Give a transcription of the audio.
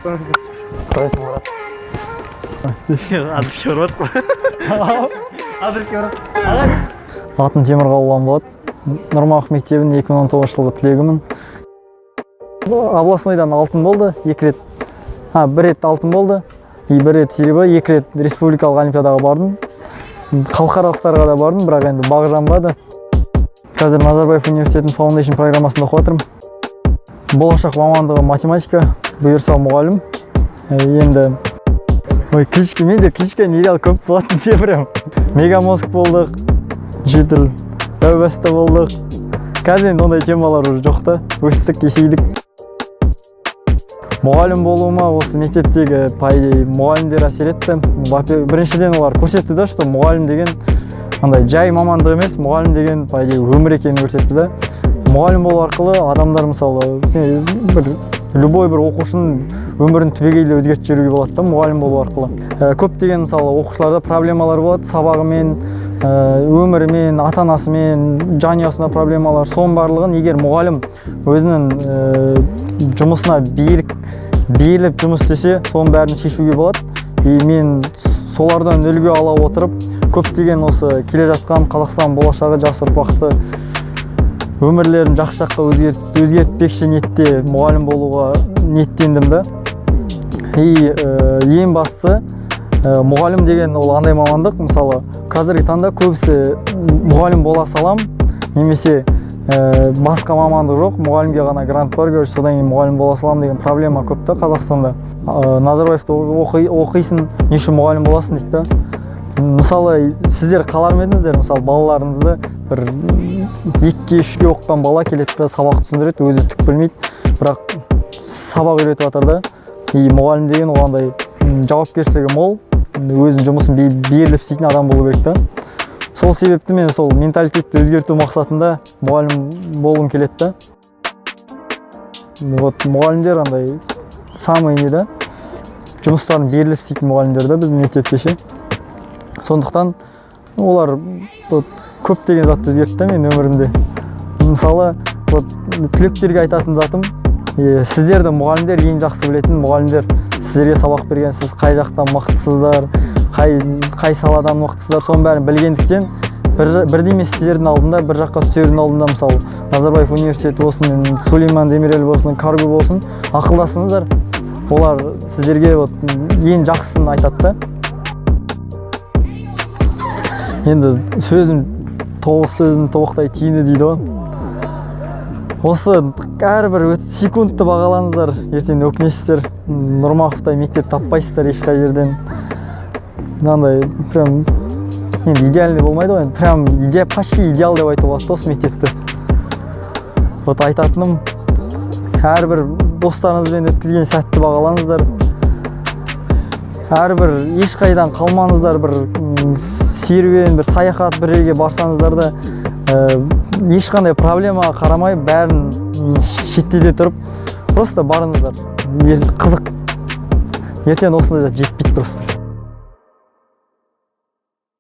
Жақсы. Адреске барып Атын Темірғалуан болады. Нұрмақов мектебінің 2019 жылғы түлегімін. Областнойдан алтын болды, 2 рет. Бір рет алтын болды, бір рет серебро, 2 рет республикалық олимпиадаға бардым. Халықаралықтарға да бардым, бірақ енді бағы жанбады. Қазір Назарбаев университетінің Foundation программасында оқып жатырмын. Болашақ мамандығы математика, бұйырса мұғалім. Енді менде кішкене идеал көп болатын ше, прям. Мегамозг болдық, жетіл, әубәсті болдық. Қазір енді ондай темалар жоқ та, өстік, есейдік. Мұғалім болуыма осы мектептегі мұғалімдер әсер етті. Біріншіден олар көрсетті да, что мұғалім деген жай мамандық емес, мұғалім деген өмір екенін көрсетті да. Мұғалім болу арқылы адамдар мысалы любой бір оқушының өмірін түбегейлі өзгертіп жіберуге болады да, мұғалім болу арқылы. Көптеген мысалы оқушыларда проблемалар болады, сабағымен, өмірімен, ата-анасымен, жанұясына проблемалар. Соның барлығын егер мұғалім өзінің жұмысына беріліп жұмыс істесе, соның бәрін шешуге болады. Мен солардан үлгі ала отырып, көптеген осы келе жатқан Қазақстан болашағы жас ұрпақты өмірлерін жақсы жаққа өзгертпекші ниетте мұғалім болуға ниеттендім да. Ең бастысы мұғалім деген ол андай мамандық, мысалы қазіргі таңда көбісі мұғалім бола салам, немесе басқа мамандық жоқ, мұғалімге ғана грант бар, содан кейін мұғалім бола салам деген проблема көп та Қазақстанда. Назарбаевты оқисың, не үшін мұғалім боласың дейді да. Мысалы сіздер қалар ма едіңіздер, мысалы балаларыңызды бір 2-3 оқыған бала келеді да, сабақ түсіндіреді, өзі түк білмейді, бірақ сабақ үйретіп жатыр да. Мұғалім деген оғандай жауапкершілігі мол, өзінің жұмысын беріліп істейтін адам болу керек та. Сол себепті мен сол менталитетті өзгерту мақсатында мұғалім болғым келеді да. Мұғалімдер андай самый не да, жұмыстарын беріліп істейтін мұғалімдер да біздің мектепте ше. Сондықтан олар көптеген затты өзгертті мен өмірімде. Мысалы түлектерге айтатын затым, сіздерді мұғалімдер ең жақсы білетін мұғалімдер, сіздерге сабақ берген, сіз қай жақтан мықтысыздар, қай саладан мықтысыздар, соның бәрін білгендіктен бірде емес сіздердің алдында, бір жаққа түсердің алдында, мысалы Назарбаев университеті болсын, Сулейман Демирел болсын, Каргу болсын, ақылдасыңыздар, олар сіздерге ең жақсысын айтады. Енді сөзім тобықтай тиіні дейді ғой. Осы әрбір секундты бағалаңыздар, ертең өкінесіздер. Нұрмақовтай мектеп таппайсыздар ешқай жерден. Мынандай прям енді идеальный болмайды ғой, прям почти идеал деп айтуға болады осы мектепті. Айтатыным, әрбір достарыңызбен өткізген сәтті бағалаңыздар. Әрбір ешқайдан қалмаңыздар, бір серуен, бір саяхат, бір жерге барсаңыздар да ешқандай проблемаға қарамай, бәрін шеттеде тұрып, просто барыңыздар. Қызық. Ертең осындай да жетпейді просто.